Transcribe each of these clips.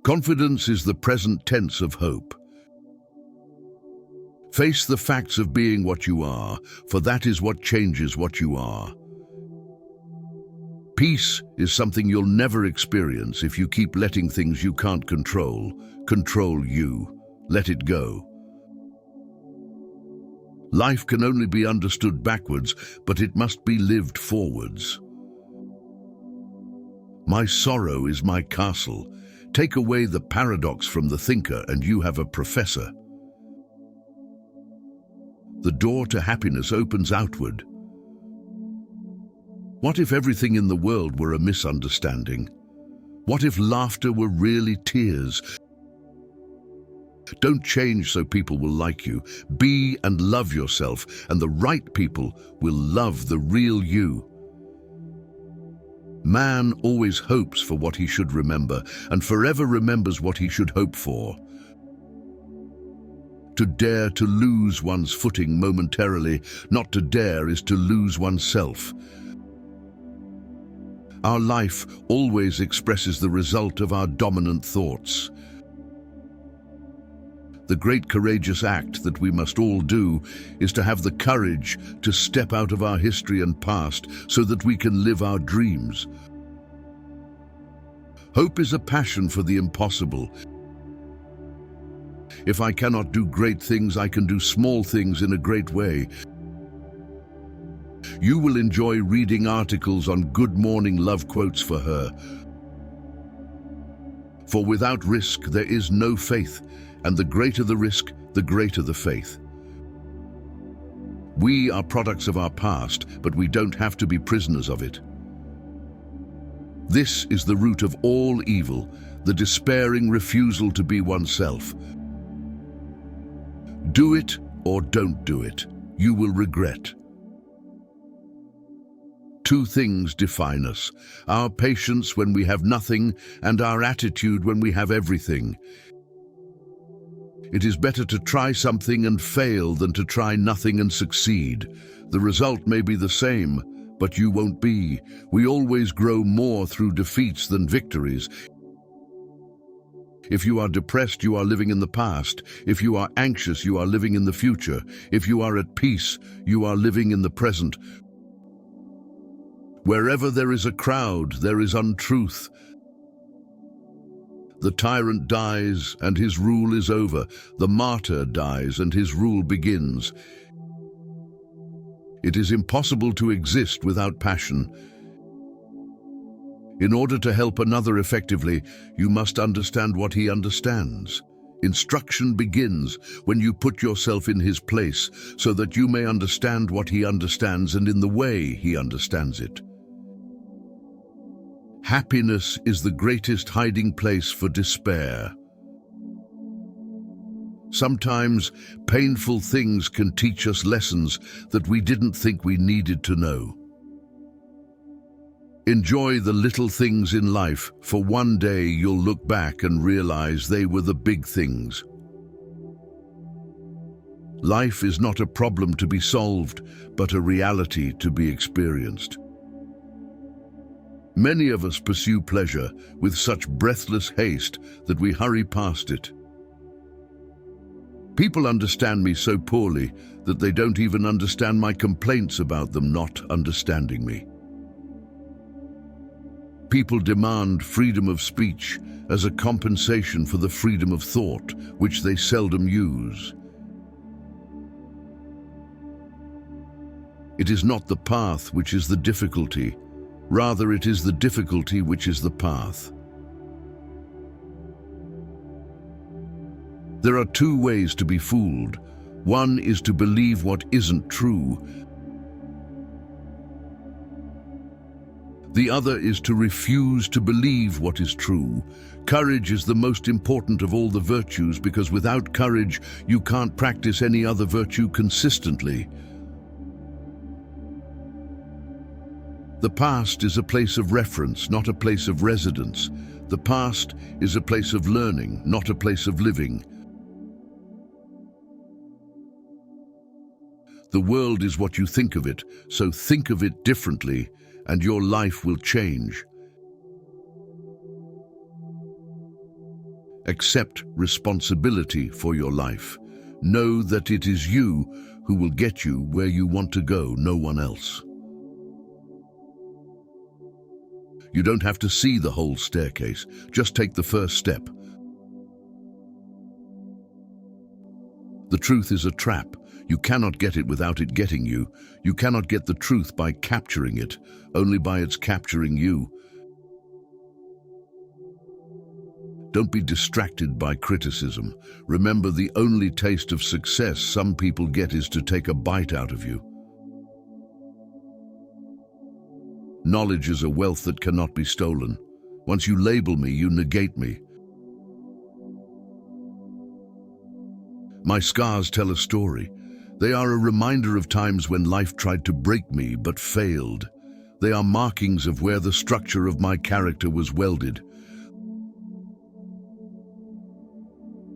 Confidence is the present tense of hope. Face the facts of being what you are, for that is what changes what you are. Peace is something you'll never experience if you keep letting things you can't control you. Let it go. Life can only be understood backwards, but it must be lived forwards. My sorrow is my castle. Take away the paradox from the thinker and you have a professor. The door to happiness opens outward. What if everything in the world were a misunderstanding? What if laughter were really tears? Don't change so people will like you. Be and love yourself, and the right people will love the real you. Man always hopes for what he should remember, and forever remembers what he should hope for. To dare to lose one's footing momentarily, not to dare is to lose oneself. Our life always expresses the result of our dominant thoughts. The great courageous act that we must all do is to have the courage to step out of our history and past so that we can live our dreams. Hope is a passion for the impossible. If I cannot do great things, I can do small things in a great way. You will enjoy reading articles on good morning love quotes for her. For without risk there is no faith, and the greater the risk, the greater the faith. We are products of our past, but we don't have to be prisoners of it. This is the root of all evil, the despairing refusal to be oneself. Do it or don't do it. You will regret. Two things define us: our patience when we have nothing and our attitude when we have everything. It is better to try something and fail than to try nothing and succeed. The result may be the same, but you won't be. We always grow more through defeats than victories. If you are depressed, you are living in the past. If you are anxious, you are living in the future. If you are at peace, you are living in the present. Wherever there is a crowd, there is untruth. The tyrant dies and his rule is over. The martyr dies and his rule begins. It is impossible to exist without passion. In order to help another effectively, you must understand what he understands. Instruction begins when you put yourself in his place so that you may understand what he understands and in the way he understands it. Happiness is the greatest hiding place for despair. Sometimes painful things can teach us lessons that we didn't think we needed to know. Enjoy the little things in life, for one day you'll look back and realize they were the big things. Life is not a problem to be solved, but a reality to be experienced. Many of us pursue pleasure with such breathless haste that we hurry past it. People understand me so poorly that they don't even understand my complaints about them not understanding me. People demand freedom of speech as a compensation for the freedom of thought, which they seldom use. It is not the path which is the difficulty. Rather, it is the difficulty which is the path. There are two ways to be fooled. One is to believe what isn't true. The other is to refuse to believe what is true. Courage is the most important of all the virtues because without courage, you can't practice any other virtue consistently. The past is a place of reference, not a place of residence. The past is a place of learning, not a place of living. The world is what you think of it, so think of it differently, and your life will change. Accept responsibility for your life. Know that it is you who will get you where you want to go, no one else. You don't have to see the whole staircase. Just take the first step. The truth is a trap. You cannot get it without it getting you. You cannot get the truth by capturing it, only by its capturing you. Don't be distracted by criticism. Remember, the only taste of success some people get is to take a bite out of you. Knowledge is a wealth that cannot be stolen. Once you label me, you negate me. My scars tell a story. They are a reminder of times when life tried to break me but failed. They are markings of where the structure of my character was welded.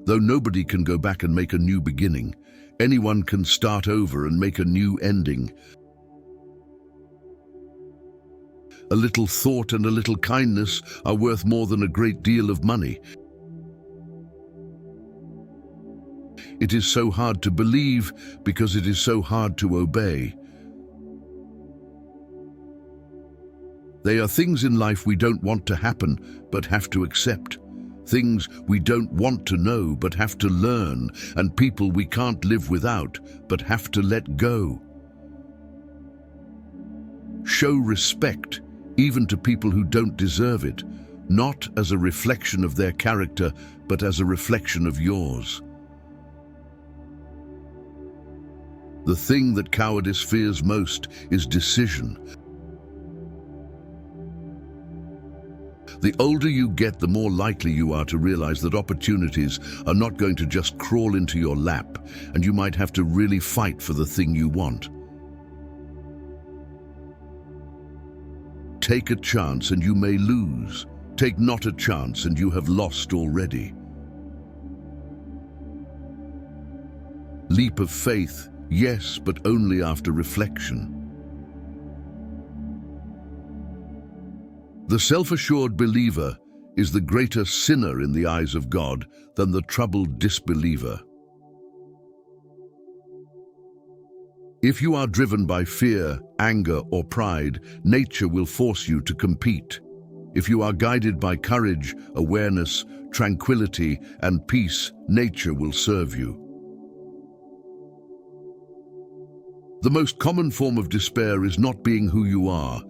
Though nobody can go back and make a new beginning, anyone can start over and make a new ending. A little thought and a little kindness are worth more than a great deal of money. It is so hard to believe because it is so hard to obey. They are things in life we don't want to happen but have to accept. Things we don't want to know but have to learn, and people we can't live without but have to let go. Show respect, even to people who don't deserve it, not as a reflection of their character, but as a reflection of yours. The thing that cowardice fears most is decision. The older you get, the more likely you are to realize that opportunities are not going to just crawl into your lap, and you might have to really fight for the thing you want. Take a chance and you may lose. Take not a chance and you have lost already. Leap of faith, yes, but only after reflection. The self-assured believer is the greater sinner in the eyes of God than the troubled disbeliever. If you are driven by fear, anger, or pride, nature will force you to compete. If you are guided by courage, awareness, tranquility, and peace, nature will serve you. The most common form of despair is not being who you are.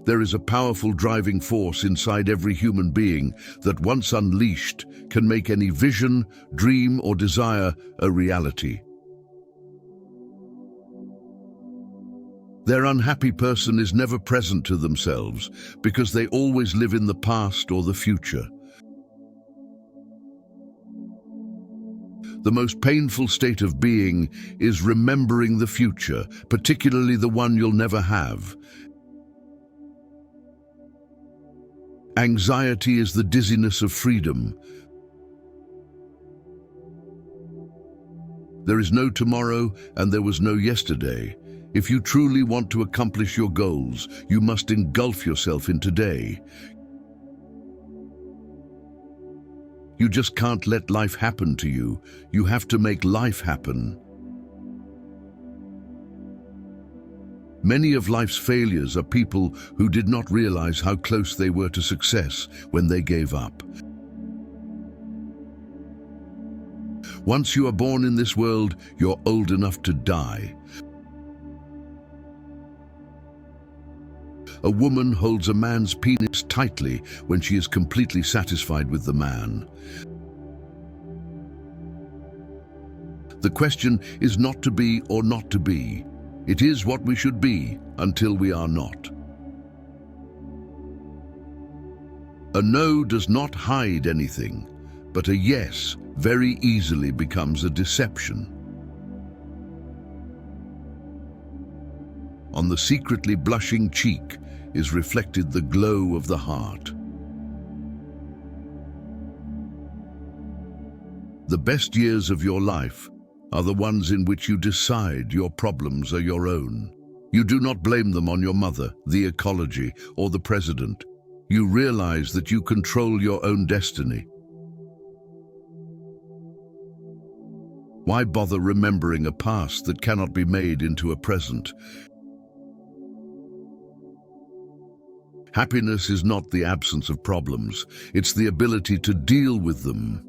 There is a powerful driving force inside every human being that, once unleashed, can make any vision, dream, or desire a reality. Their unhappy person is never present to themselves because they always live in the past or the future. The most painful state of being is remembering the future, particularly the one you'll never have. Anxiety is the dizziness of freedom. There is no tomorrow and there was no yesterday. If you truly want to accomplish your goals, you must engulf yourself in today. You just can't let life happen to you. You have to make life happen. Many of life's failures are people who did not realize how close they were to success when they gave up. Once you are born in this world, you're old enough to die. A woman holds a man's penis tightly when she is completely satisfied with the man. The question is not to be or not to be. It is what we should be until we are not. A no does not hide anything, but a yes very easily becomes a deception. On the secretly blushing cheek is reflected the glow of the heart. The best years of your life are the ones in which you decide your problems are your own. You do not blame them on your mother, the ecology, or the president. You realize that you control your own destiny. Why bother remembering a past that cannot be made into a present? Happiness is not the absence of problems, it's the ability to deal with them.